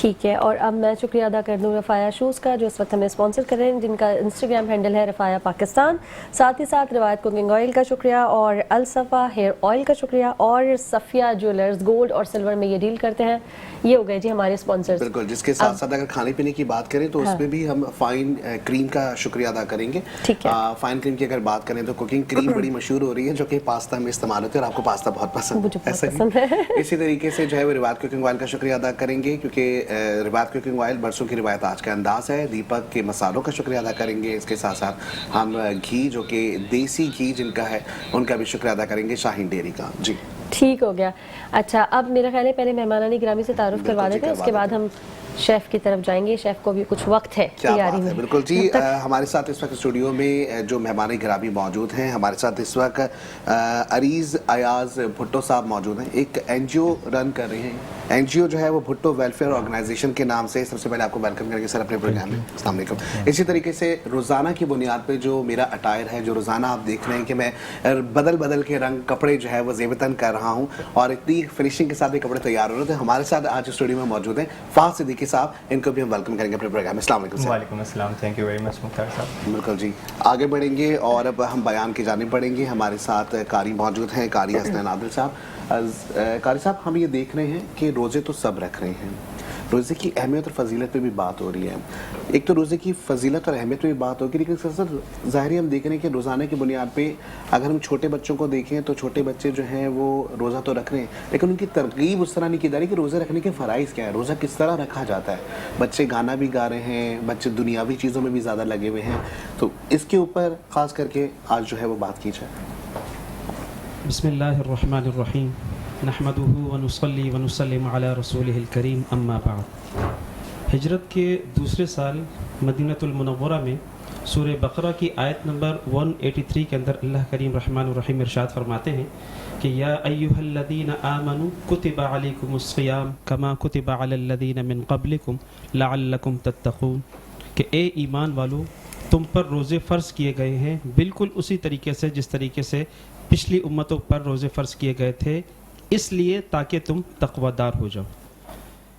ٹھیک ہے، اور اب میں شکریہ ادا کر دوں رفایا شوز کا جو اس وقت ہمیں اسپانسر کر رہے ہیں، جن کا انسٹاگرام ہینڈل ہے رفایا پاکستان. ساتھ ہی ساتھ روایت کوکنگ آئل کا شکریہ، اور الصفا ہیئر آئل کا شکریہ، اور صفیہ جیولرز گولڈ اور سلور میں یہ ڈیل کرتے ہیں. یہ ہو گئے جی ہمارے اسپانسرز. بالکل، جس کے ساتھ ساتھ اگر کھانے پینے کی بات کریں تو اس میں بھی ہم فائن کریم کا شکریہ ادا کریں گے. ٹھیک ہے. فائن کریم کی اگر بات کریں تو کوکنگ کریم بڑی مشہور ہو رہی ہے جو کہ پاستا میں استعمال ہوتی ہے، اور آپ کو پاستا بہت پسند ہے. اسی طریقے سے جو ہے وہ روایت کوکنگ آئل کا شکریہ ادا کریں گے، کیونکہ روایت کوکنگ آئل برسوں کی روایت آج کا انداز ہے. دیپک کے مسالوں کا شکریہ ادا کریں گے. اس کے ساتھ ساتھ ہم گھی جو کہ دیسی گھی جن کا ہے ان کا بھی شکریہ ادا کریں گے، شاہین ڈیری کا. جی ٹھیک ہو گیا. اچھا، اب میرا خیال ہے پہلے مہمانان گرامی سے تعارف کروا دیتے ہیں، اس کے بعد ہم شیف کی طرف جائیں گے. شیف کو بھی کچھ وقت ہے تیاری میں. بالکل جی. ہمارے ساتھ اس وقت اسٹوڈیو میں جو مہمان گرامی موجود ہیں، ہمارے ساتھ اس وقت عریض ایاز بھٹو صاحب موجود ہیں. ایک این جی او رن کر رہے ہیں. این جی او جو ہے وہ بھٹو ویلفیئر آرگنائزیشن کے نام سے. سب سے پہلے آپ کو ویلکم کریں گے سر اپنے پروگرام میں. السلام علیکم. اسی طریقے سے روزانہ کی بنیاد پہ جو میرا اٹائر ہے، جو روزانہ آپ دیکھ رہے ہیں کہ میں بدل کے رنگ کپڑے جو ہے وہ زیبتاً کر رہا ہوں، اور اتنی فنیشنگ کے ساتھ یہ کپڑے تیار ہو رہے تھے. ہمارے ساتھ آج اسٹوڈیو میں موجود ہیں فہد صدیقی صاحب. ان کو بھی ہم ویلکم کریں گے اپنے پروگرام میں. السلام علیکم. وعلیکم السلام. تھینک یو ویری مچ مختار صاحب. بالکل جی، آگے بڑھیں گے اور اب ہم بیان کی جانب بڑھیں گے. ہمارے ساتھ قاری موجود ہیں، قاری حسنین عادل صاحب. قاری صاحب، ہم یہ دیکھ رہے ہیں کہ روزے تو سب رکھ رہے ہیں، روزے کی اہمیت اور فضیلت پہ بھی بات ہو رہی ہے. ایک تو روزے کی فضیلت اور اہمیت پہ بھی بات ہوگی، لیکن سر ظاہری ہم دیکھ رہے ہیں کہ روزانہ کی بنیاد پہ اگر ہم چھوٹے بچوں کو دیکھیں تو چھوٹے بچے جو ہیں وہ روزہ تو رکھ رہے ہیں، لیکن ان کی ترغیب اس طرح نہیں کی جا رہی کہ روزہ رکھنے کے فرائض کیا ہے، روزہ کس طرح رکھا جاتا ہے. بچے گانا بھی گا رہے ہیں، بچے دنیاوی چیزوں میں بھی زیادہ لگے ہوئے ہیں. تو اس کے اوپر خاص کر کے آج جو ہے وہ بات کی جائے. بسم اللہ الرحمن الرحیم، نحمده ونصلی ونسلم علی رسولہ الکریم، اما بعد. ہجرت کے دوسرے سال مدینۃ المنورہ میں سورہ بقرہ کی آیت نمبر 183 کے اندر اللہ کریم رحمن الرحیم ارشاد فرماتے ہیں کہ یا ایہا الذین آمنوا کتب علیکم الصیام کما کتب علی الذین من قبلکم لعلکم تتقون، کہ اے ایمان والو، تم پر روزے فرض کیے گئے ہیں بالکل اسی طریقے سے جس طریقے سے پچھلی امتوں پر روزے فرض کیے گئے تھے، اس لیے تاکہ تم تقوی دار ہو جاؤ.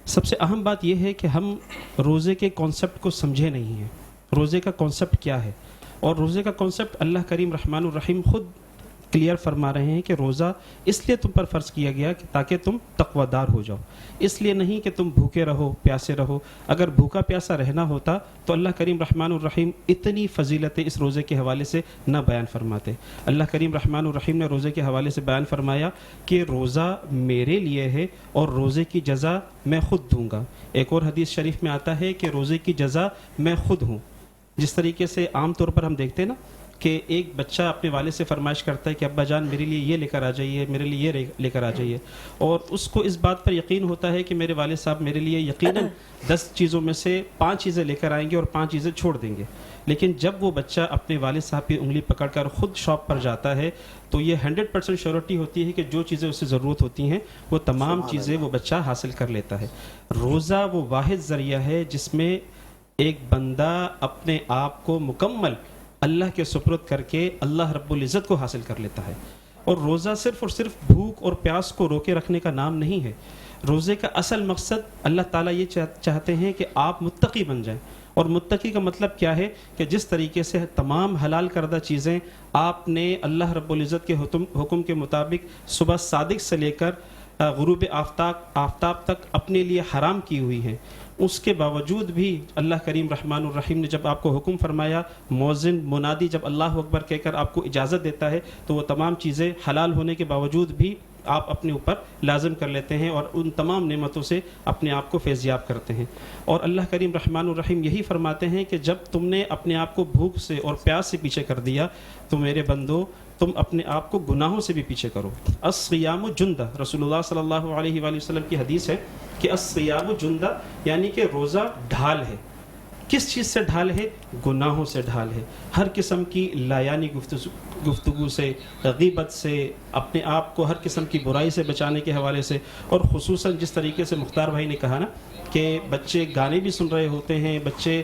سب سے اہم بات یہ ہے کہ ہم روزے کے کانسیپٹ کو سمجھے نہیں ہیں. روزے کا کانسیپٹ کیا ہے؟ اور روزے کا کانسیپٹ اللہ کریم رحمن الرحیم خود کلیئر فرما رہے ہیں کہ روزہ اس لیے تم پر فرض کیا گیا کہ تاکہ تم تقوی دار ہو جاؤ، اس لیے نہیں کہ تم بھوکے رہو، پیاسے رہو. اگر بھوکا پیاسا رہنا ہوتا تو اللہ کریم رحمن الرحیم اتنی فضیلتیں اس روزے کے حوالے سے نہ بیان فرماتے. اللہ کریم رحمن الرحیم نے روزے کے حوالے سے بیان فرمایا کہ روزہ میرے لیے ہے اور روزے کی جزا میں خود دوں گا. ایک اور حدیث شریف میں آتا ہے کہ روزے کی جزا میں خود ہوں. جس طریقے سے عام طور پر ہم دیکھتے ہیں نا کہ ایک بچہ اپنے والد سے فرمائش کرتا ہے کہ ابا جان میرے لیے یہ لے کر آ جائیے، میرے لیے یہ لے کر آ جائیے، اور اس کو اس بات پر یقین ہوتا ہے کہ میرے والد صاحب میرے لیے یقیناً 10 چیزوں میں سے 5 چیزیں لے کر آئیں گے اور 5 چیزیں چھوڑ دیں گے. لیکن جب وہ بچہ اپنے والد صاحب کی انگلی پکڑ کر خود شاپ پر جاتا ہے تو یہ 100% شیورٹی ہوتی ہے کہ جو چیزیں اسے ضرورت ہوتی ہیں وہ تمام چیزیں وہ بچہ حاصل کر لیتا ہے. روزہ وہ واحد ذریعہ ہے جس میں ایک بندہ اپنے آپ کو مکمل اللہ کے سپرد کر کے اللہ رب العزت کو حاصل کر لیتا ہے. اور روزہ صرف اور صرف بھوک اور پیاس کو روکے رکھنے کا نام نہیں ہے. روزے کا اصل مقصد اللہ تعالیٰ یہ چاہتے ہیں کہ آپ متقی بن جائیں. اور متقی کا مطلب کیا ہے کہ جس طریقے سے تمام حلال کردہ چیزیں آپ نے اللہ رب العزت کے حکم کے مطابق صبح صادق سے لے کر غروب آفتاب تک اپنے لیے حرام کی ہوئی ہیں، اس کے باوجود بھی اللہ کریم رحمن الرحیم نے جب آپ کو حکم فرمایا، مؤذن منادی جب اللہ اکبر کہہ کر آپ کو اجازت دیتا ہے تو وہ تمام چیزیں حلال ہونے کے باوجود بھی آپ اپنے اوپر لازم کر لیتے ہیں اور ان تمام نعمتوں سے اپنے آپ کو فیضیاب کرتے ہیں. اور اللہ کریم رحمن الرحیم یہی فرماتے ہیں کہ جب تم نے اپنے آپ کو بھوک سے اور پیاس سے پیچھے کر دیا تو میرے بندو تم اپنے آپ کو گناہوں سے بھی پیچھے کرو. الصیام جندہ، رسول اللہ صلی اللہ علیہ وآلہ وسلم کی حدیث ہے کہ الصیام جندہ یعنی کہ روزہ ڈھال ہے. کس چیز سے ڈھال ہے؟ گناہوں سے ڈھال ہے. ہر قسم کی لایانی گفتگو سے، غیبت سے، اپنے آپ کو ہر قسم کی برائی سے بچانے کے حوالے سے. اور خصوصاً جس طریقے سے مختار بھائی نے کہا نا کہ بچے گانے بھی سن رہے ہوتے ہیں، بچے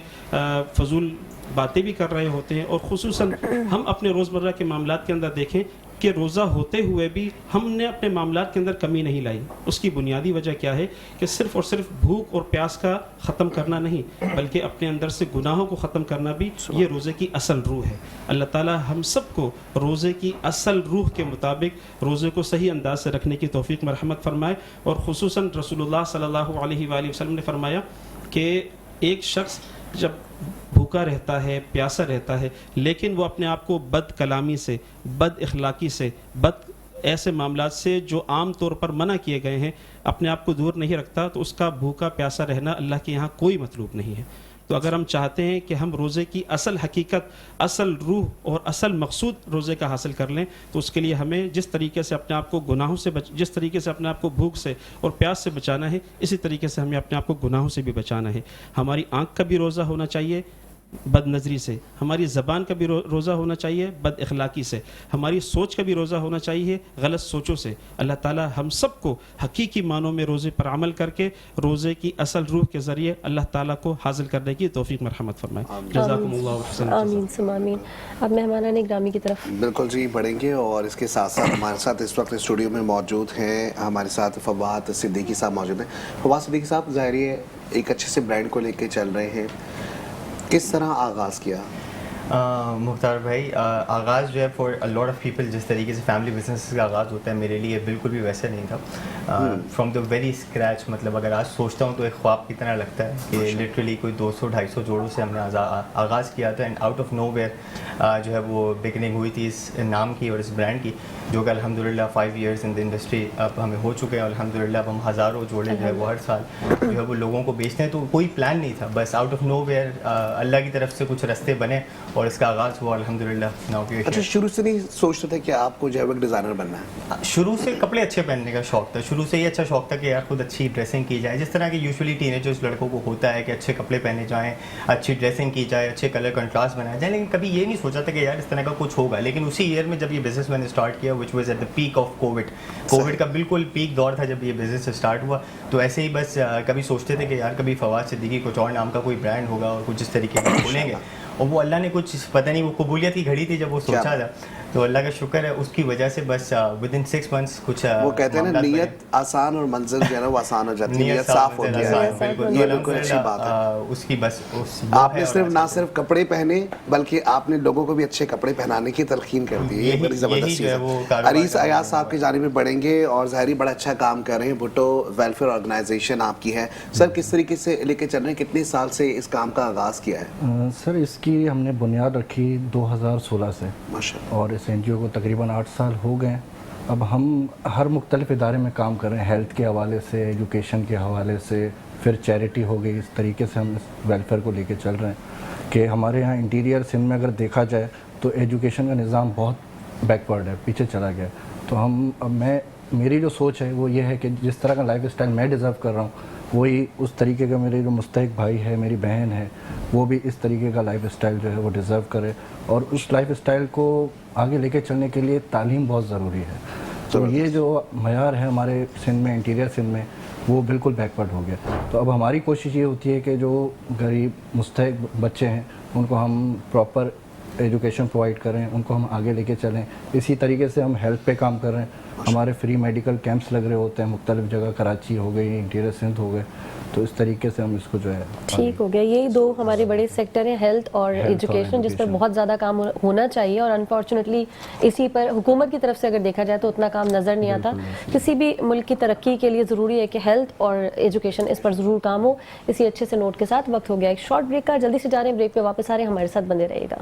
فضول باتیں بھی کر رہے ہوتے ہیں، اور خصوصاً ہم اپنے روزمرہ کے معاملات کے اندر دیکھیں کہ روزہ ہوتے ہوئے بھی ہم نے اپنے معاملات کے اندر کمی نہیں لائی. اس کی بنیادی وجہ کیا ہے کہ صرف اور صرف بھوک اور پیاس کا ختم کرنا نہیں بلکہ اپنے اندر سے گناہوں کو ختم کرنا بھی یہ روزے کی اصل روح ہے. اللہ تعالی ہم سب کو روزے کی اصل روح کے مطابق روزے کو صحیح انداز سے رکھنے کی توفیق مرحمت فرمائے. اور خصوصاً رسول اللہ صلی اللہ علیہ وآلہ وسلم نے فرمایا کہ ایک شخص جب بھوکا رہتا ہے پیاسا رہتا ہے لیکن وہ اپنے آپ کو بد کلامی سے بد اخلاقی سے بد ایسے معاملات سے جو عام طور پر منع کیے گئے ہیں اپنے آپ کو دور نہیں رکھتا تو اس کا بھوکا پیاسا رہنا اللہ کے یہاں کوئی مطلوب نہیں ہے. تو اگر ہم چاہتے ہیں کہ ہم روزے کی اصل حقیقت اصل روح اور اصل مقصود روزے کا حاصل کر لیں تو اس کے لیے ہمیں جس طریقے سے اپنے آپ کو گناہوں سے جس طریقے سے اپنے آپ کو بھوک سے اور پیاس سے بچانا ہے اسی طریقے سے ہمیں اپنے آپ کو گناہوں سے بھی بچانا ہے. ہماری آنکھ کا بھی روزہ ہونا چاہیے بد نظری سے, ہماری زبان کا بھی روزہ ہونا چاہیے بد اخلاقی سے, ہماری سوچ کا بھی روزہ ہونا چاہیے غلط سوچوں سے. اللہ تعالی ہم سب کو حقیقی معنوں میں روزے پر عمل کر کے روزے کی اصل روح کے ذریعے اللہ تعالیٰ کو حاصل کرنے کی توفیق مرحمت فرمائے. جزاکم اللہ خیر. آمین ثم آمین. اب مہمانان گرامی کی طرف. بالکل جی بڑھیں گے اور اس کے ساتھ ساتھ ہمارے ساتھ اس وقت اسٹوڈیو میں موجود ہیں ہمارے ساتھ فواد صدیقی صاحب موجود ہیں. فواد صدیقی صاحب ظاہر ہے ایک اچھے سے برانڈ کو لے کے چل رہے ہیں, کس طرح آغاز کیا؟ مختار بھائی آغاز جو ہے فار لاٹ آف پیپل جس طریقے سے فیملی بزنس کا آغاز ہوتا ہے میرے لیے بالکل بھی ویسا نہیں تھا. فرام دا ویری اسکریچ, مطلب اگر آج سوچتا ہوں تو ایک خواب کی طرح لگتا ہے کہ لٹرلی کوئی 200-250 جوڑوں سے ہم نے آغاز کیا تھا اینڈ آؤٹ آف نو ویئر جو ہے وہ بگننگ ہوئی تھی اس نام کی اور اس برانڈ کی جو کہ الحمدللہ 5 ایئرس ان دا انڈسٹری اب ہمیں ہو چکے ہیں. الحمدللہ اب ہم ہزاروں جوڑے جو ہے وہ ہر سال جو ہے وہ لوگوں کو بیچتے ہیں. تو کوئی پلان نہیں تھا, بس آؤٹ آف نو ویئر اللہ کی طرف سے کچھ راستے بنے اور اس کا آغاز ہوا الحمدللہ. اچھا شروع سے نہیں سوچتے تھے کہ آپ کو جو ہے ڈیزائنر بننا ہے؟ شروع سے کپڑے اچھے پہننے کا شوق تھا, شروع سے ہی اچھا شوق تھا کہ یار خود اچھی ڈریسنگ کی جائے, جس طرح کہ یوزولی ٹین ایجرز لڑکوں کو ہوتا ہے کہ اچھے کپڑے پہنے جائیں, اچھی ڈریسنگ کی جائے, اچھے کلر کنٹراسٹ بنائے جائیں. لیکن کبھی یہ نہیں سوچا تھا کہ یار اس طرح کا کچھ ہوگا. لیکن اسی ایئر میں جب یہ بزنس میں نے اسٹارٹ کیا which was at the peak of COVID کا بالکل پیک دور تھا جب یہ بزنس اسٹارٹ ہوا, تو ایسے ہی بس کبھی سوچتے تھے کہ یار کبھی فواد صدیقی کچھ اور نام کا کوئی برانڈ ہوگا اور کچھ اس طریقے کا کھولیں گے. اور وہ اللہ نے کچھ پتہ نہیں وہ قبولیت کی گھڑی تھی جب وہ سوچا تھا, تو اللہ کا شکر ہے اس کی وجہ سے بس ود ان 6 months کچھ وہ کہتے ہیں نا نیت آسان اور منزل جو ہے نا وہ آسان ہو جاتی ہے, نیت صاف ہوتی ہے. یہ بالکل اچھی بات ہے. اس کی بس آپ نے صرف نہ صرف کپڑے پہنے بلکہ آپ نے لوگوں کو بھی اچھے کپڑے پہنانے کی تلقین کر دی. یہ بڑی زبردست چیز ہے. عریض ایاز صاحب کی جانب میں بڑھیں گے اور ظاہری بڑا اچھا کام کر رہے ہیں. بھٹو ویلفیئر آرگنائزیشن آپ کی ہے سر, کس طریقے سے لے کے چل رہے ہیں, کتنے سال سے اس کام کا آغاز کیا ہے؟ سر اس کی ہم نے بنیاد رکھی 2016 سے اور اس این جی او کو تقریباً 8 سال ہو گئے. اب ہم ہر مختلف ادارے میں کام کر رہے ہیں, ہیلتھ کے حوالے سے, ایجوکیشن کے حوالے سے, پھر چیریٹی ہو گئی. اس طریقے سے ہم اس ویلفیئر کو لے کے چل رہے ہیں کہ ہمارے یہاں انٹیریئر سندھ میں اگر دیکھا جائے تو ایجوکیشن کا نظام بہت بیکورڈ ہے, پیچھے چلا گیا. تو ہم اب میری جو سوچ ہے وہ یہ ہے کہ جس طرح کا لائف اسٹائل میں ڈیزرو کر رہا ہوں وہی اس طریقے کا میرے جو مستحق بھائی ہے, میری بہن ہے, وہ بھی اس طریقے کا لائف اسٹائل جو ہے وہ ڈیزرو کرے. اور اس لائف اسٹائل کو آگے لے کے چلنے کے لیے تعلیم بہت ضروری ہے. تو یہ جو معیار ہے ہمارے سندھ میں, انٹیریئر سندھ میں, وہ بالکل بیکورڈ ہو گیا. تو اب ہماری کوشش یہ ہوتی ہے کہ جو غریب مستحق بچے ہیں ان کو ہم پراپر ایجوکیشن پرووائڈ کریں, ان کو ہم آگے لے کے چلیں. اسی طریقے سے ہم ہیلتھ پہ کام کر رہے ہیں. ہمارے فری میڈیکل کیمپس لگ رہے ہوتے ہیں مختلف جگہ, کراچی ہو گئی, انٹیریئر سندھ ہو گئے. تو اس طریقے سے ہم اس کو جو ہے ٹھیک ہو گیا. یہی دو ہمارے بڑے سیکٹر ہیں, ہیلتھ اور ایجوکیشن, جس پر بہت زیادہ کام ہونا چاہیے. اور انفارچونیٹلی اسی پر حکومت کی طرف سے اگر دیکھا جائے تو اتنا کام نظر نہیں آتا. کسی بھی ملک کی ترقی کے لیے ضروری ہے کہ ہیلتھ اور ایجوکیشن اس پر ضرور کام ہو. اسی اچھے سے نوٹ کے ساتھ وقت ہو گیا ایک شارٹ بریک کا, جلدی سے جا رہے ہیں, بریک پہ واپس آ رہے ہیں, ہمارے ساتھ بندے رہیے گا.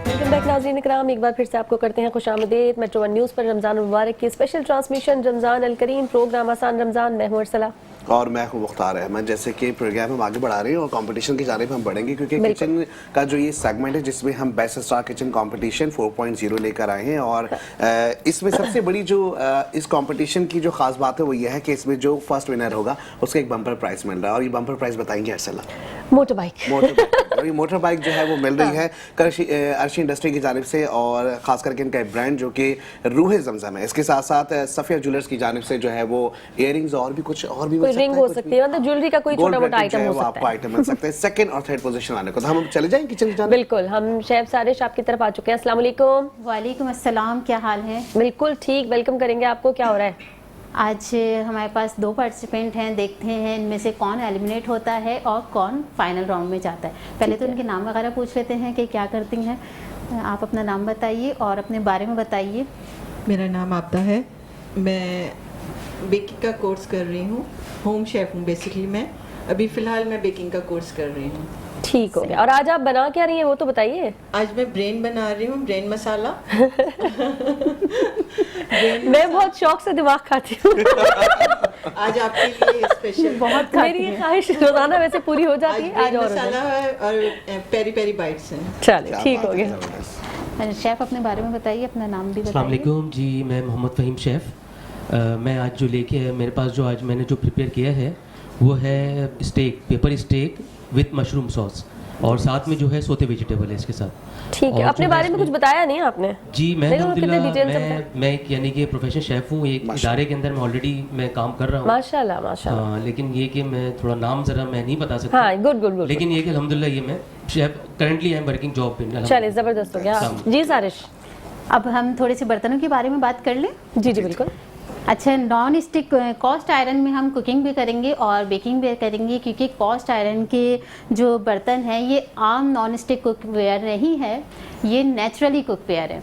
ویلکم بیک ناظرین اکرام, ایک بار پھر سے آپ کو کرتے ہیں خوش آمدید میٹرو ون نیوز پر رمضان المبارک کی اسپیشل ٹرانسمیشن رمضان الکریم پروگرام آسان رمضان. میں ہوں ارسلہ اور میں ہوں مختار احمد. جیسے کہ پروگرام ہم آگے بڑھا رہے ہیں اور کمپٹیشن کی جانب ہم بڑھیں گے کیونکہ کچن کا جو یہ سیگمنٹ ہے جس میں ہم بیسٹ اسٹار کچن کمپٹیشن 4.0 لے کر آئے ہیں. اور اس میں سب سے بڑی جو اس کمپٹیشن کی جو خاص بات ہے وہ یہ ہے کہ اس میں جو فرسٹ ونر ہوگا اس کو ایک بمپر پرائز مل رہا ہے. اور یہ بمپر پرائز بتائیں گے ارسلہ؟ Motor bike. اور یہ موٹر بائک جو ہے وہ مل رہی ہے عرشی عرشی انڈسٹری کی جانب سے اور خاص کر کے ان کا برانڈ جو کہ روح زمزم ہے، اس کے ساتھ ساتھ صفیہ جولرز کی جانب سے جو ہے وہ ایئر رنگز اور بھی کچھ رنگ ہو سکتی ہے، مطلب جویلری کا کوئی چھوٹا موٹا آئٹم ہو سکتا ہے، آپ کو آئٹم مل سکتے ہیں سیکنڈ اور تھرڈ پوزیشن آنے کو. تو ہم چلے جائیں کچن کی جانب. بالکل، ہم شیف سارش آپ کی طرف آ چکے ہیں. السلام علیکم. وعلیکم السلام، کیا حال ہے؟ بالکل ٹھیک، ویلکم کریں گے آپ کو. کیا ہو رہا ہے آج ہمارے پاس 2 پارٹیسپینٹ ہیں، دیکھتے ہیں ان میں سے کون ایلیمنیٹ ہوتا ہے اور کون فائنل راؤنڈ میں جاتا ہے. پہلے تو ان کے نام وغیرہ پوچھ لیتے ہیں کہ کیا کرتی ہیں. آپ اپنا نام بتائیے اور اپنے بارے میں بتائیے. میرا نام آبدہ ہے، میں بیکنگ کا کورس کر رہی ہوں، ہوم شیف ہوں بیسکلی. میں ابھی فی الحال میں بیکنگ کا کورس کر رہی ہوں. ٹھیک ہو گیا. اور آج آپ بنا کیا رہی ہیں وہ تو بتائیے. آج میں برین بنا رہی ہوں، برین مسالہ. میں بہت شوق سے دماغ کھاتی ہوں. آج آپ کے لیے اسپیشل بہت میری خواہش روزانہ ویسے پوری ہو جاتی ہے، آج اور مسالہ ہے اور پیری پیری بائٹس ہیں. چلے ٹھیک ہو گیا. شیف اپنے بارے میں بتائیے، اپنا نام بھی السلام بتائیے. علیکم جی، میں محمد فہیم شیف. میں آج جو لے کے میرے پاس جو آج میں نے جو پریپیئر کیا ہے وہ ہے stack, paper stack with mushroom ساس، اور ساتھ میں جو ہے سوتے ویجیٹیبل ہے اس کے ساتھ. ٹھیک ہے. اپنے بارے میں کچھ بتایا نہیں آپ نے. جی میں میں ایک یعنی کہ پروفیشنل شیف ہوں، ایک ادارے کے اندر میں آلریڈی میں کام کر رہا ہوں. ماشاء اللہ ماشاء اللہ. ہاں، لیکن یہ کہ میں تھوڑا نام ذرا میں نہیں بتا سکتا. ہاں گڈ گڈ گڈ. لیکن یہ کہ الحمدللہ یہ میں chef currently I am working job پہ. چلے زبردست ہو گیا. جی سارش. اب ہم تھوڑے سے برتنوں کے بارے میں بات کر لیں. جی جی بالکل. اچھا، نان اسٹک کاسٹ آئرن میں ہم کوکنگ بھی کریں گے اور بیکنگ بھی کریں گے، کیونکہ کاسٹ آئرن کے جو برتن ہیں یہ عام نان اسٹک کوک ویئر نہیں ہے، یہ نیچرلی کوک ویئر ہے،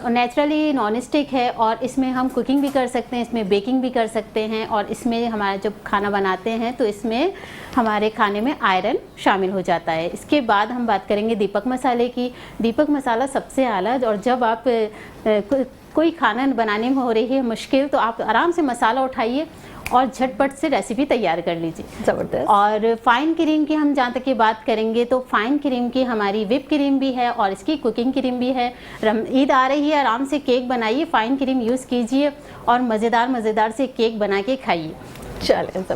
نیچرلی نان اسٹک ہے. اور اس میں ہم کوکنگ بھی کر سکتے ہیں، اس میں بیکنگ بھی کر سکتے ہیں، اور اس میں ہمارا جب کھانا بناتے ہیں تو اس میں ہمارے کھانے میں آئرن شامل ہو جاتا ہے. اس کے بعد ہم بات کریں گے دیپک مسالے کی. دیپک مسالہ سب سے اعلیٰ، اور جب آپ کوئی کھانا بنانے میں ہو رہی ہے مشکل تو آپ آرام سے مسالہ اٹھائیے اور جھٹ پٹ سے ریسیپی تیار کر لیجیے. زبردست. اور فائن کریم کی ہم جہاں تک کی بات کریں گے تو فائن کریم کی ہماری وپ کریم بھی ہے اور اس کی کوکنگ کریم بھی ہے. عید آ رہی ہے، آرام سے کیک بنائیے، فائن کریم یوز کیجیے اور مزیدار سے کیک بنا کے کھائیے.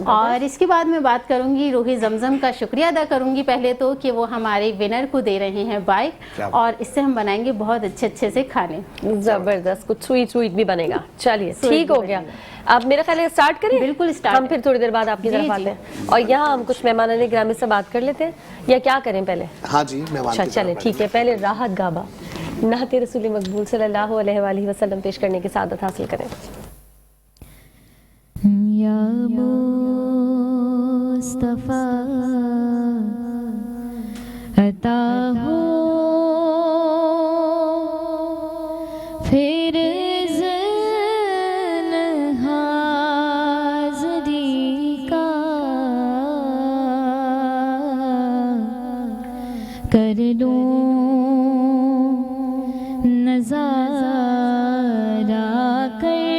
اور اس کے بعد میں بات کروں گی روح زمزم کا. شکریہ ادا کروں گی پہلے تو کہ وہ ہمارے ونر کو دے رہے ہیں بائک، اور اس سے ہم بنائیں گے بہت اچھے سے کھانے. زبردست. کچھ سویٹ بھی بنے گا. چلیے ٹھیک ہو گیا. اب میرا خیال ہے اسٹارٹ کریں. بالکل اسٹارٹ. ہم پھر تھوڑی دیر بعد آپ کی طرف آتے ہیں اور یہاں ہم کچھ مہمانان گرامی سے بات کر لیتے ہیں یا کیا کریں پہلے. ہاں جی اچھا چلیں ٹھیک ہے. پہلے راحت گابا نعت رسول مقبول صلی اللہ علیہ وآلہ وسلم پیش کرنے کی سعادت حاصل کریں. یا مصطفیٰ عطا ہو پھر زن حاضری کا کر لوں نظارہ کر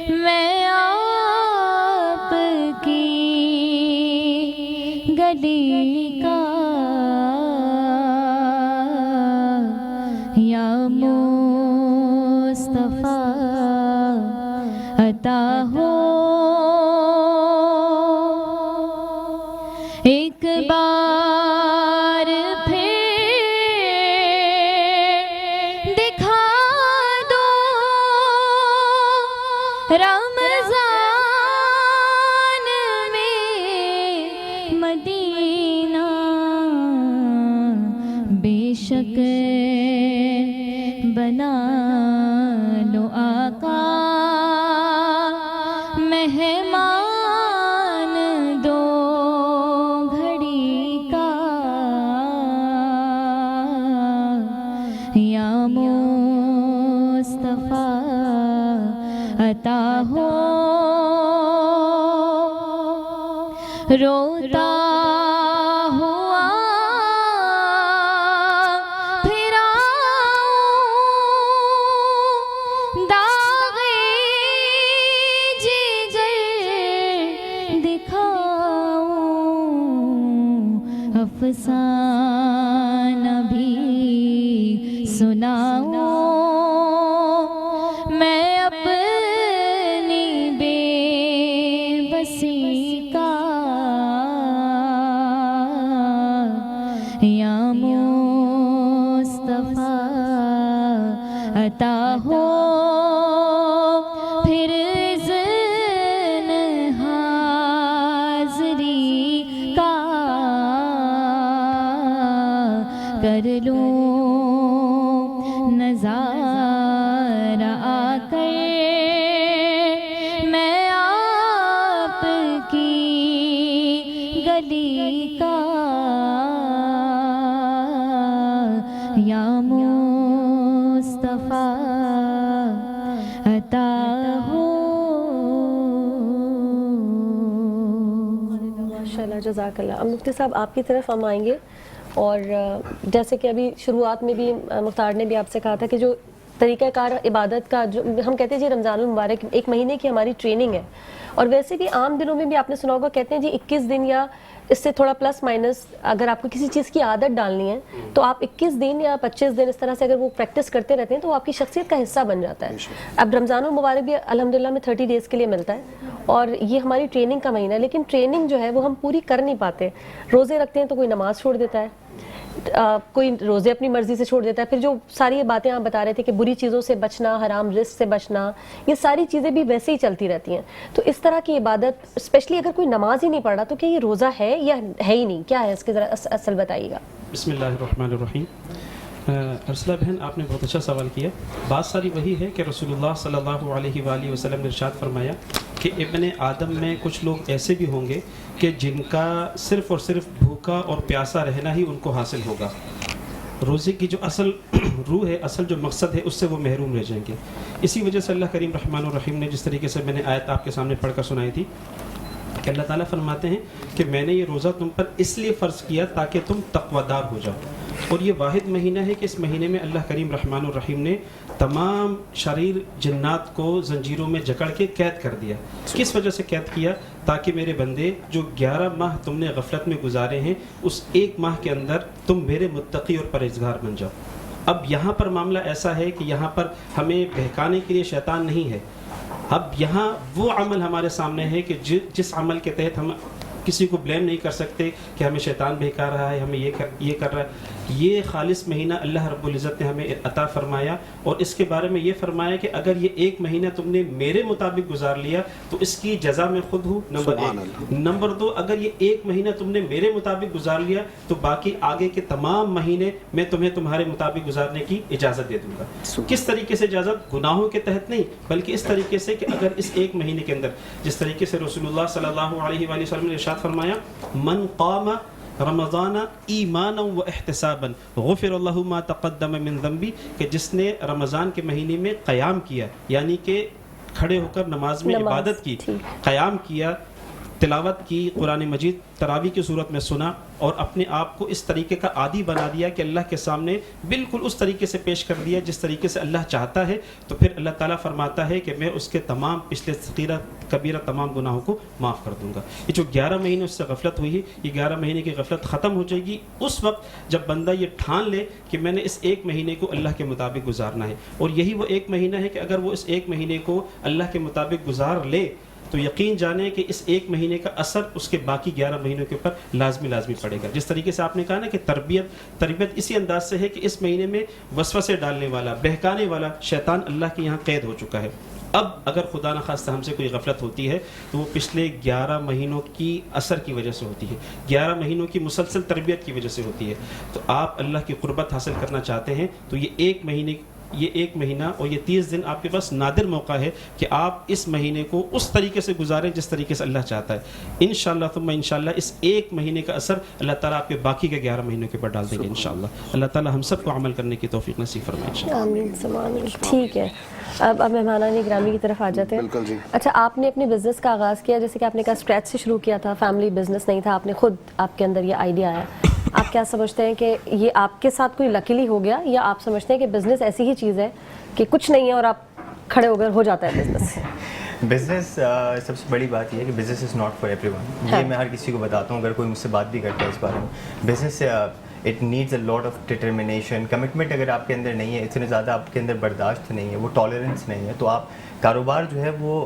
میں آپ کی گلی کا. یا مصطفیٰ عطا ہو ایک بار پھر دکھا دو رمضان میں مدینہ. بے شک بنا لو آقا مہمان دو گھڑی کا. یا مصطفیٰ عطا ہو روتا ہوا پھر آؤں داغے جگر دکھاؤں افسانہ بھی سناؤں میں اپنی بے بسی کا. یا عطا ہو پھر اذن حاضری کا کر لوں نظارہ آ کر میں آپ کی گلی کا یا مصطفیٰ عطا ہو. ماشاءاللہ جزاک اللہ. اب مفتی صاحب آپ کی طرف ہم آئیں گے, اور جیسے کہ ابھی شروعات میں بھی مختار نے بھی آپ سے کہا تھا کہ جو طریقہ کار عبادت کا جو ہم کہتے ہیں جی رمضان المبارک ایک مہینے کی ہماری ٹریننگ ہے, اور ویسے بھی عام دنوں میں بھی آپ نے سنا ہوگا کہتے ہیں جی 21 دن یا اس سے تھوڑا پلس مائنس اگر آپ کو کسی چیز کی عادت ڈالنی ہے تو آپ 21 دن یا 25 دن اس طرح سے اگر وہ پریکٹس کرتے رہتے ہیں تو وہ آپ کی شخصیت کا حصہ بن جاتا ہے. اب رمضان المبارک بھی الحمدللہ میں 30 ڈیز کے لیے ملتا ہے, اور یہ ہماری ٹریننگ کا مہینہ ہے, لیکن ٹریننگ جو ہے وہ ہم پوری کر نہیں پاتے. روزے رکھتے ہیں تو کوئی نماز چھوڑ دیتا ہے, کوئی روزے اپنی مرضی سے چھوڑ دیتا ہے. پھر جو ساری باتیں آپ بتا رہے تھے کہ بری چیزوں سے بچنا, حرام رزق سے بچنا, یہ ساری چیزیں بھی ویسے ہی چلتی رہتی ہیں. تو اس طرح کی عبادت اسپیشلی اگر کوئی نماز ہی نہیں پڑھ رہا تو کیا یہ روزہ ہے یا ہے ہی نہیں, کیا ہے اس کے ذرا اصل بتائیے گا. بسم اللہ الرحمن الرحیم. ارسلہ بہن آپ نے بہت اچھا سوال کیا. بات ساری وہی ہے کہ رسول اللہ صلی اللہ علیہ وآلہ وسلم نے ارشاد فرمایا کہ ابن آدم میں کچھ لوگ ایسے بھی ہوں گے کہ جن کا صرف اور صرف بھوکا اور پیاسا رہنا ہی ان کو حاصل ہوگا. روزے کی جو اصل روح ہے, اصل جو مقصد ہے, اس سے وہ محروم رہ جائیں گے. اسی وجہ سے اللہ کریم رحمٰن الرحیم نے جس طریقے سے میں نے آیت آپ کے سامنے پڑھ کر سنائی تھی کہ اللہ تعالیٰ فرماتے ہیں کہ میں نے یہ روزہ تم پر اس لیے فرض کیا تاکہ تم تقوی دار ہو جاؤ. اور یہ واحد مہینہ ہے کہ اس مہینے میں اللہ کریم رحمٰن الرحیم نے تمام شریر جنات کو زنجیروں میں جکڑ کے قید کر دیا. کس وجہ سے قید کیا؟ تاکہ میرے بندے جو 11 ماہ تم نے غفلت میں گزارے ہیں اس ایک ماہ کے اندر تم میرے متقی اور پرہیزگار بن جاؤ. اب یہاں پر معاملہ ایسا ہے کہ یہاں پر ہمیں بہکانے کے لیے شیطان نہیں ہے. اب یہاں وہ عمل ہمارے سامنے ہے کہ جس عمل کے تحت ہم کسی کو بلیم نہیں کر سکتے کہ ہمیں شیطان بہکا رہا ہے, ہمیں یہ کر رہا ہے. یہ خالص مہینہ اللہ رب العزت نے ہمیں عطا فرمایا, اور اس کے بارے میں یہ فرمایا کہ اگر یہ ایک مہینہ تم نے میرے مطابق گزار لیا تو اس کی جزا میں خود ہوں, نمبر 1. نمبر 2, اگر یہ ایک مہینہ تم نے میرے مطابق گزار لیا تو باقی آگے کے تمام مہینے میں تمہیں تمہارے مطابق گزارنے کی اجازت دے دوں گا. کس طریقے سے اجازت؟ گناہوں کے تحت نہیں, بلکہ اس طریقے سے کہ اگر اس ایک مہینے کے اندر جس طریقے سے رسول اللہ صلی اللہ علیہ وآلہ وسلم نے ارشاد فرمایا من قام رمضان ایمانا و احتسابا غفر اللہ ما تقدم من ذنبی, کہ جس نے رمضان کے مہینے میں قیام کیا, یعنی کہ کھڑے ہو کر نماز میں عبادت کی, قیام کیا, تلاوت کی, قرآن مجید تراویح کی صورت میں سنا, اور اپنے آپ کو اس طریقے کا عادی بنا دیا کہ اللہ کے سامنے بالکل اس طریقے سے پیش کر دیا جس طریقے سے اللہ چاہتا ہے, تو پھر اللہ تعالیٰ فرماتا ہے کہ میں اس کے تمام پچھلے صغیرہ کبیرہ تمام گناہوں کو معاف کر دوں گا. یہ جو 11 مہینے اس سے غفلت ہوئی ہے, یہ 11 مہینے کی غفلت ختم ہو جائے گی اس وقت جب بندہ یہ ٹھان لے کہ میں نے اس ایک مہینے کو اللہ کے مطابق گزارنا ہے. اور یہی وہ ایک مہینہ ہے کہ اگر وہ اس ایک مہینے کو اللہ کے مطابق گزار لے تو یقین جانے کہ اس ایک مہینے کا اثر اس کے باقی 11 مہینوں کے اوپر لازمی پڑے گا. جس طریقے سے آپ نے کہا نا کہ تربیت اسی انداز سے ہے کہ اس مہینے میں وسوسے ڈالنے والا, بہکانے والا شیطان اللہ کے یہاں قید ہو چکا ہے. اب اگر خدا نخواستہ ہم سے کوئی غفلت ہوتی ہے تو وہ پچھلے 11 مہینوں کی اثر کی وجہ سے ہوتی ہے, 11 مہینوں کی مسلسل تربیت کی وجہ سے ہوتی ہے. تو آپ اللہ کی قربت حاصل کرنا چاہتے ہیں تو یہ ایک مہینہ اور یہ 30 دن آپ کے پاس نادر موقع ہے کہ آپ اس مہینے کو اس طریقے سے گزاریں جس طریقے سے اللہ چاہتا ہے. انشاءاللہ ثم انشاءاللہ اس ایک مہینے کا اثر اللہ تعالیٰ آپ کے باقی کے 11 مہینوں کے اوپر ڈال دیں گے انشاءاللہ. اللہ تعالیٰ ہم سب کو عمل کرنے کی توفیق نصیب فرمائے انشاءاللہ. آمین آمین. ٹھیک ہے, اب مہمانان گرامی کی طرف آ جاتے ہیں. بالکل جی. اچھا, آپ نے اپنے بزنس کا آغاز کیا, جیسے کہ آپ نے کہا اسکریچ سے شروع کیا تھا, فیملی بزنس نہیں تھا, آپ نے خود آپ کے اندر یہ آئیڈیا آیا. آپ کیا سمجھتے ہیں کہ یہ آپ کے ساتھ کوئی لکیلی ہو گیا, یا آپ سمجھتے ہیں کہ بزنس ایسی ہی چیز ہے کہ کچھ نہیں ہے اور آپ کھڑے ہو گئے ہو جاتا ہے بزنس؟ بزنس سب سے بڑی بات یہ ہے کہ business is not for every one. یہ میں ہر کسی کو بتاتا ہوں اگر کوئی مجھ سے بات بھی کرتا ہے اس بارے میں. Business it needs a lot of determination, commitment اگر آپ کے اندر نہیں ہے, اتنے زیادہ آپ کے اندر برداشت نہیں ہے, وہ ٹالرنس نہیں ہے, تو آپ کاروبار جو ہے وہ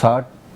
60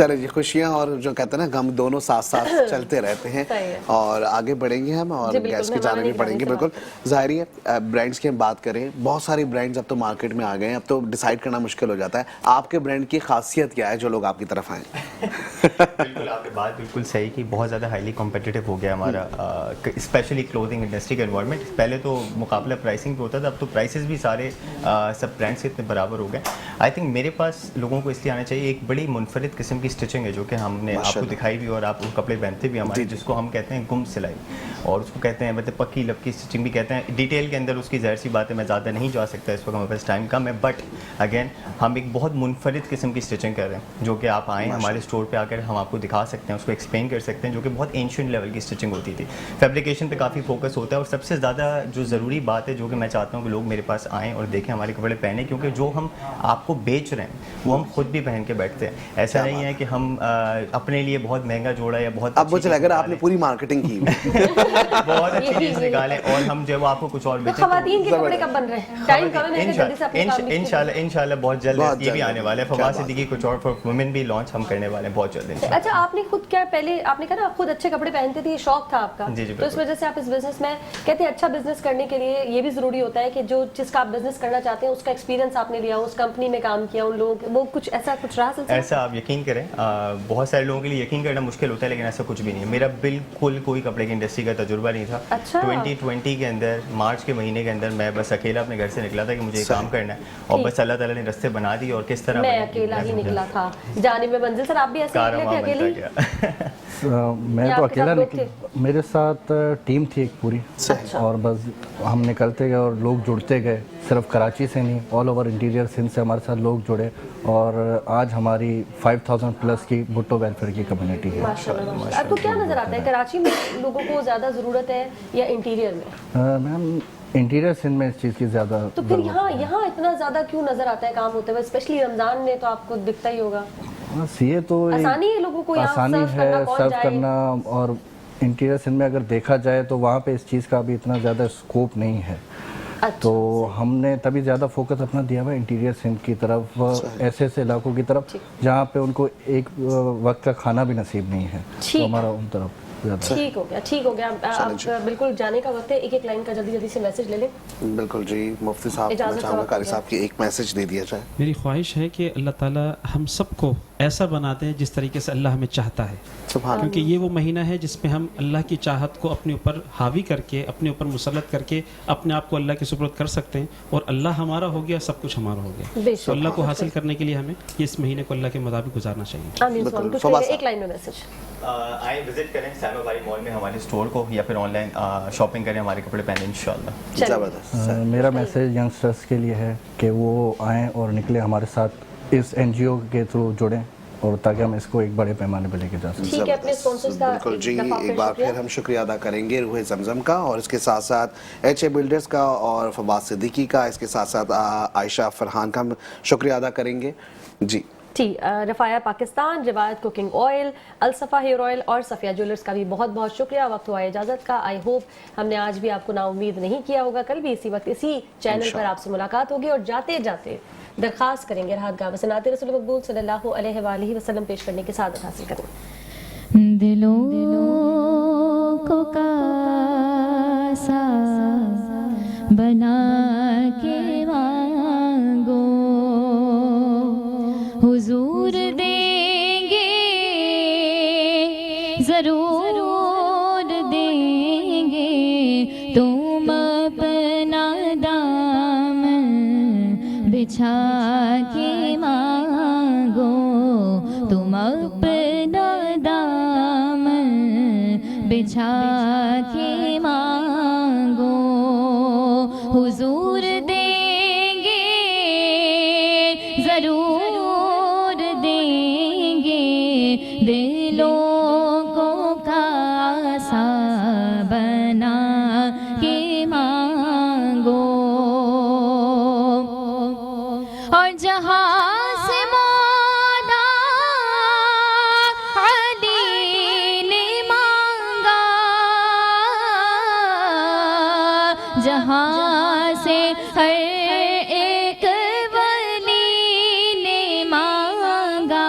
چلے جی، خوشیاں اور جو کہتے ہیں نا غم دونوں ساتھ ساتھ چلتے رہتے ہیں اور آگے بڑھیں گے ہم اور گیس کی جانب بھی بڑھیں گے. بالکل ظاہر ہے برانڈس کی ہم بات کریں، بہت ساری برانڈز اب تو مارکیٹ میں آ گئے ہیں، اب تو ڈیسائیڈ کرنا مشکل ہو جاتا ہے آپ کے برانڈ کی خاصیت کیا ہے جو لوگ آپ کی طرف آئیں. بالکل آپ کی بات بالکل صحیح کہ بہت زیادہ ہائیلی کمپٹیٹیو ہو گیا ہمارا اسپیشلی کلوتھنگ انڈسٹری کا انوائرمنٹ. پہلے تو مقابلہ پرائسنگ پہ ہوتا تھا، اب تو پرائسز بھی سارے سب برانڈ سے اتنے برابر ہو گئے. آئی تھنک میرے پاس لوگوں کو اس لیے آنا چاہیے، ایک بڑی منفرد قسم کی اسٹچنگ ہے جو کہ ہم نے آپ کو دکھائی بھی اور آپ کپڑے پہنتے بھی ہمارے، جس کو ہم کہتے ہیں گم سلائی اور اس کو کہتے ہیں مطلب پکی لپکی اسٹچنگ بھی کہتے ہیں. ڈیٹیل کے اندر اس کی ظاہر سی بات ہے میں زیادہ نہیں جا سکتا اس وقت، ہمارے پاس ٹائم کم ہے، بٹ اگین ہم ایک بہت منفرد قسم کی اسٹچنگ کر رہے ہیں جو کہ آپ آئیں ہمارے اسٹور پہ آ کر ہم آپ کو دکھا سکتے ہیں، اس کو ایکسپلین کر سکتے ہیں، جو کہ بہت اینشینٹ لیول کی اسٹچنگ ہوتی تھی. فیبریکیشن پہ کافی فوکس ہوتا ہے اور سب سے زیادہ جو ضروری بات ہے جو کہ میں چاہتا ہوں کہ لوگ میرے پاس آئیں اور دیکھیں ہمارے کپڑے پہنیں، کیونکہ جو ہم آپ کو بیچ رہے ہیں وہ ہم خود بھی پہن کے بیٹھتے ہیں. ایسا نہیں ہے کہ ہم اپنے لیے بہت مہنگا جوڑا یا بہت اب مجھے لگ رہا ہے آپ نے پوری مارکیٹنگ کی بہت اچھی چیز نکالیں اور ہم جو آپ کو کچھ اور بیچیں. خواتین کے کپڑے کب بن رہے ہیں؟ ٹائم کم ہے، جلدی سے اپنے کام انشاءاللہ بہت جلد یہ بھی آنے والا ہے. فواز صدیقی کچھ اور فار وومن بھی لانچ ہم کرنے والے ہیں بہت جلد. اچھا آپ نے خود کیا پہلے آپ نے کہا نا آپ خود اچھے کپڑے پہنتے تھے، یہ شوق تھا آپ کا، تو اس وجہ سے آپ اس بزنس میں کہتے ہیں اچھا بزنس کرنے کے لیے یہ بھی ضروری ہوتا ہے کہ جو جس کا آپ بزنس کرنا چاہتے ہیں اس کا ایکسپیرینس آپ نے لیا، اس کمپنی میں کام کیا، ان لوگوں وہ کچھ ایسا کچھ رہا سلسلہ؟ ایسا آپ یقین کریں بہت سارے لوگوں کے لیے یقین کرنا مشکل ہوتا ہے لیکن ایسا کچھ بھی نہیں ہے. میرا بالکل کوئی کپڑے کی انڈسٹری کا تجربہ نہیں تھا. 2020 کے اندر مارچ کے مہینے کے اندر میں بس اکیلا اپنے گھر سے نکلا تھا کہ مجھے یہ کام کرنا ہے اور بس اللہ تعالیٰ نے رستے بنا دی اور کس طرح میں اکیلا ہی نکلا تھا جانب منزل. سر آپ بھی ایسے نکلے تھے اکیلے؟ میں تو اکیلا نکلا، میرے ساتھ ٹیم تھی ایک پوری اور بس ہم نکلتے گئے اور لوگ جڑتے گئے. صرف کراچی سے نہیں، آل اوور انٹیریئر سندھ سے ہمارے ساتھ لوگ جڑے اور آج ہماری 5000 پلس کی بھٹو ویلفیئر کی کمیونٹی ہے. آپ کو کیا نظر آتا ہے کراچی میں لوگوں کو زیادہ ضرورت ہے یا انٹیریئر میں؟ میم انٹیریئر سندھ میں اس چیز کی زیادہ. تو پھر یہاں اتنا زیادہ کیوں نظر آتا ہے کام ہوتے ہوئے، اسپیشلی رمضان میں تو آپ کو دکھتا ہی ہوگا. یہ تو آسانی ہے لوگوں کو آسانی ہے سرو کرنا، اور انٹیریئر سندھ میں اگر دیکھا جائے تو وہاں پہ اس چیز کا بھی اتنا زیادہ اسکوپ نہیں ہے. تو ہم نے تبھی زیادہ فوکس اپنا دیا ہوا انٹیریئر سندھ کی طرف، ایسے ایسے علاقوں کی طرف جہاں پہ ان کو ایک وقت کا کھانا بھی نصیب نہیں ہے، تو ہمارا ان طرف. ٹھیک ہو گیا آپ بالکل جانے کا وقت ہے. ایک لائن کا جلدی سے میسج لے لیں. بالکل جی مفتی صاحب میں چاہوں گا قاری صاحب کی ایک میسج دے دیا جائے. میری خواہش ہے کہ اللہ تعالیٰ ہم سب کو ایسا بنا دیں جس طریقے سے اللہ ہمیں چاہتا ہے، کیونکہ یہ وہ مہینہ ہے جس میں ہم اللہ کی چاہت کو اپنے اوپر حاوی کر کے، اپنے اوپر مسلط کر کے اپنے آپ کو اللہ کے سپرد کر سکتے ہیں اور اللہ ہمارا ہو گیا، سب کچھ ہمارا ہو گیا. تو اللہ کو حاصل کرنے کے لیے ہمیں اس مہینے کو اللہ کے مطابق گزارنا چاہیے. ایک لائن میں میسج آئیں وزٹ کریں سیما باری مال میں ہمارے اسٹور کو، یا پھر آن لائن شاپنگ کریں، ہمارے کپڑے پہنیں انشاءاللہ. میرا میسج ینگسٹرس کے لیے ہے کہ وہ آئیں اور نکلیں ہمارے ساتھ، اس این جی او کے تھرو جڑیں اور تاکہ ہم اس کو ایک بڑے پیمانے پہ لے کے جا سکیں. بالکل جی ایک بار پھر ہم شکریہ ادا کریں گے روح زمزم کا اور اس کے ساتھ ساتھ ایچ اے بلڈرز کا اور فواز صدیقی کا، اس کے ساتھ ساتھ عائشہ فرحان کا ہم شکریہ ادا کریں گے. جی رفایا پاکستان، روایت کوکنگ آئل، الصفا ہیئر آئل اور صفیہ جیولرز کا بھی بہت بہت شکریہ. وقت ہوا اجازت کا. آئی ہوپ ہم نے آج بھی آپ کو نا امید نہیں کیا ہوگا. کل بھی اسی وقت اسی چینل پر آپ سے ملاقات ہوگی اور جاتے جاتے درخواست کریں گے راحت گاہ وسنات رسول مقبول صلی اللہ علیہ وآلہ وسلم پیش کرنے کی سعادت حاصل کریں. دلوں کو کاسا بنا کے مانگو، حضور دیں گے ضرور دیں گے، تم اپنا دامن بچھا کے مانگو، تم اپنا دامن بچھا کے مانگو، حضور دیں گے ضرور دیں گے، دلوں کو کاسا بنا کے مانگو. اور جہاں سے مولا علی نے مانگا، جہاں سے ہر ایک ولی نے مانگا،